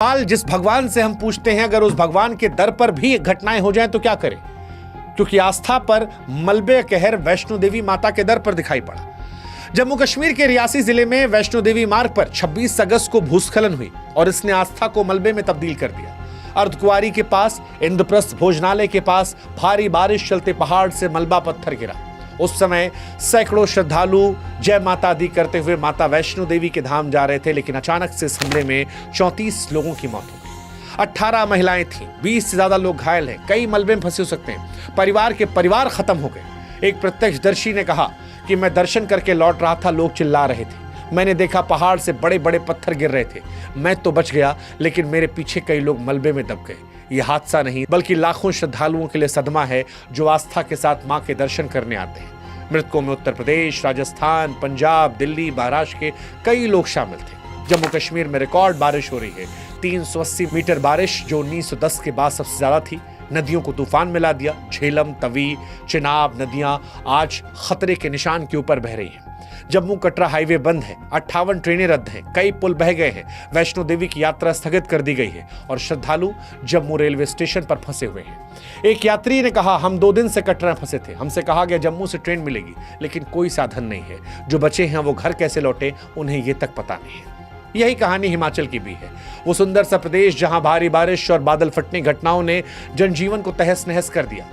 सवाल जिस भगवान से हम पूछते हैं, अगर उस भगवान के दर पर भी घटनाएं हो जाएं तो क्या करें? क्योंकि आस्था पर मलबे कहर वैष्णो देवी माता के दर पर दिखाई पड़ा। जम्मू कश्मीर के रियासी जिले में वैष्णो देवी मार्ग पर 26 अगस्त को भूस्खलन हुई और इसने आस्था को मलबे में तब्दील कर दिया। अर्धकुंवारी के पास इंद्रप्रस्थ भोजनालय के पास भारी बारिश चलते पहाड़ से मलबा पत्थर गिरा। उस समय सैकड़ों श्रद्धालु जय माता दी करते हुए माता वैष्णो देवी के धाम जा रहे थे, लेकिन अचानक से इस हमले में 34 लोगों की मौत हो गई। 18 महिलाएं थीं, 20 से ज्यादा लोग घायल हैं, कई मलबे में फंसे हो सकते हैं, परिवार के परिवार खत्म हो गए। एक प्रत्यक्षदर्शी ने कहा कि मैं दर्शन करके लौट रहा था, लोग चिल्ला रहे थे, मैंने देखा पहाड़ से बड़े बड़े पत्थर गिर रहे थे, मैं तो बच गया लेकिन मेरे पीछे कई लोग मलबे में दब गए। यह हादसा नहीं बल्कि लाखों श्रद्धालुओं के लिए सदमा है जो आस्था के साथ मां के दर्शन करने आते हैं। मृतकों में उत्तर प्रदेश, राजस्थान, पंजाब, दिल्ली, महाराष्ट्र के कई लोग शामिल थे। जम्मू कश्मीर में रिकॉर्ड बारिश हो रही है। 380 मीटर बारिश जो 1910 के बाद सबसे ज्यादा थी, नदियों को तूफान मिला दिया। झेलम, तवी, चिनाब नदियां आज खतरे के निशान के ऊपर बह रही हैं। जम्मू कटरा हाईवे बंद है, 58 ट्रेनें रद्द हैं, कई पुल बह गए हैं। वैष्णो देवी की यात्रा स्थगित कर दी गई है और श्रद्धालु जम्मू रेलवे स्टेशन पर फंसे हुए हैं। एक यात्री ने कहा, हम 2 दिन से कटरा फंसे थे, हमसे कहा गया जम्मू से ट्रेन मिलेगी, लेकिन कोई साधन नहीं है। जो बचे हैं वो घर कैसे लौटे, उन्हें ये तक पता नहीं है। यही कहानी हिमाचल की भी है। वो सुंदर सा प्रदेश जहां भारी बारिश और बादल फटने घटनाओं ने जनजीवन को तहस नहस कर दिया।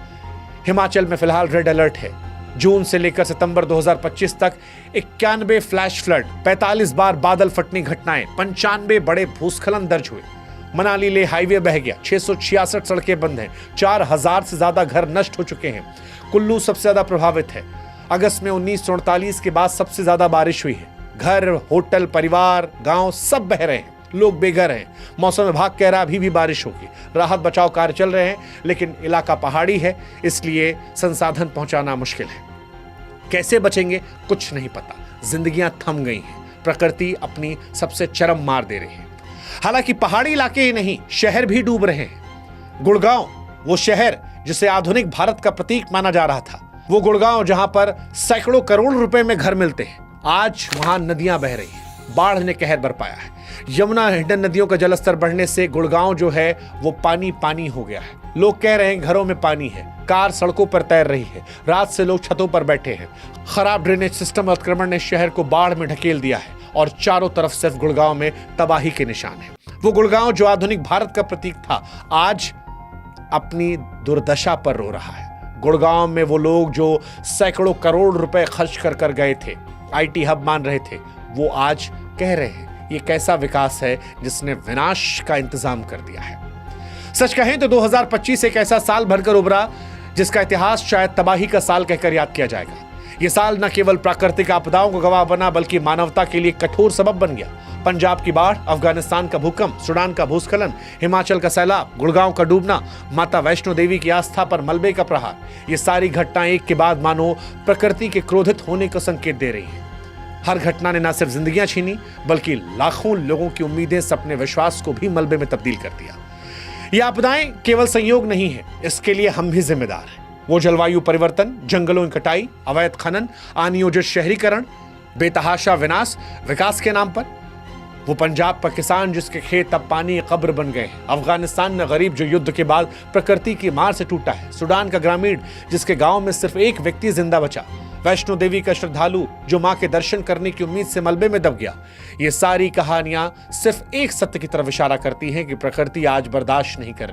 हिमाचल में फिलहाल रेड अलर्ट है। जून से लेकर सितंबर 2025 तक 91 फ्लैश फ्लड, 45 बार बादल फटने घटनाएं, 95 बड़े भूस्खलन दर्ज हुए। मनाली ले हाईवे बह गया, 666 सड़कें बंद हैं, 4000 से ज्यादा घर नष्ट हो चुके हैं। कुल्लू सबसे ज्यादा प्रभावित है। अगस्त में 1948 के बाद सबसे ज्यादा बारिश हुई है। घर, होटल, परिवार, गांव सब बह रहे हैं, लोग बेघर हैं। मौसम विभाग कह रहा है अभी भी बारिश होगी। राहत बचाव कार्य चल रहे हैं, लेकिन इलाका पहाड़ी है, इसलिए संसाधन पहुंचाना मुश्किल है। कैसे बचेंगे कुछ नहीं पता। जिंदगियां थम गई हैं, प्रकृति अपनी सबसे चरम मार दे रही है। हालांकि पहाड़ी इलाके ही नहीं, शहर भी डूब रहे हैं। गुड़गांव, वो शहर जिसे आधुनिक भारत का प्रतीक माना जा रहा था, वो गुड़गांव जहां पर सैकड़ों करोड़ रुपए में घर मिलते हैं, आज वहां नदियां बह रही हैं। बाढ़ ने कहर बरपाया है। यमुना, हिंडन नदियों का जलस्तर बढ़ने से गुड़गांव जो है वो पानी पानी हो गया है। लोग कह रहे हैं घरों में पानी है, कार सड़कों पर तैर रही है, रात से लोग छतों पर बैठे हैं। खराब ड्रेनेज सिस्टम अतिक्रमण ने शहर को बाढ़ में ढकेल दिया है और चारों तरफ सिर्फ गुड़गांव में तबाही के निशान है। वो गुड़गांव जो आधुनिक भारत का प्रतीक था, आज अपनी दुर्दशा पर रो रहा है। गुड़गांव में वो लोग जो सैकड़ों करोड़ रुपए खर्च कर गए थे, IT हब मान रहे थे, वो आज कह रहे हैं ये कैसा विकास है जिसने विनाश का इंतजाम कर दिया है। सच कहें तो 2025 एक ऐसा साल भरकर उभरा जिसका इतिहास शायद तबाही का साल कहकर याद किया जाएगा। ये साल न केवल प्राकृतिक आपदाओं का गवाह बना, बल्कि मानवता के लिए कठोर सबब बन गया। पंजाब की बाढ़, अफगानिस्तान का भूकंप, सूडान का भूस्खलन, हिमाचल का सैलाब, गुड़गांव का डूबना, माता वैष्णो देवी की आस्था पर मलबे का प्रहार, ये सारी घटनाएं एक के बाद मानो प्रकृति के क्रोधित होने का संकेत दे रही है। हर घटना ने न सिर्फ जिंदगियां छीनी, बल्कि लाखों लोगों की उम्मीदें, सपने, विश्वास को भी मलबे में तब्दील कर दिया। ये आपदाएं केवल संयोग नहीं है, इसके लिए हम भी जिम्मेदार हैं। वो जलवायु परिवर्तन, जंगलों की कटाई, अवैध खनन, अनियोजित शहरीकरण, बेतहाशा विनाश विकास के नाम पर। वो पंजाब का किसान जिसके खेत अब पानी कब्र बन गए हैं। अफगानिस्तान में गरीब जो युद्ध के बाद प्रकृति की मार से टूटा है। सूडान का ग्रामीण जिसके गांव में सिर्फ एक व्यक्ति जिंदा बचा। वैष्णो देवी का श्रद्धालु जो मां के दर्शन करने की उम्मीद से मलबे में दब गया। ये सारी कहानियां सिर्फ एक सत्य की तरफ इशारा करती हैं कि प्रकृति आज बर्दाश्त नहीं कर रही।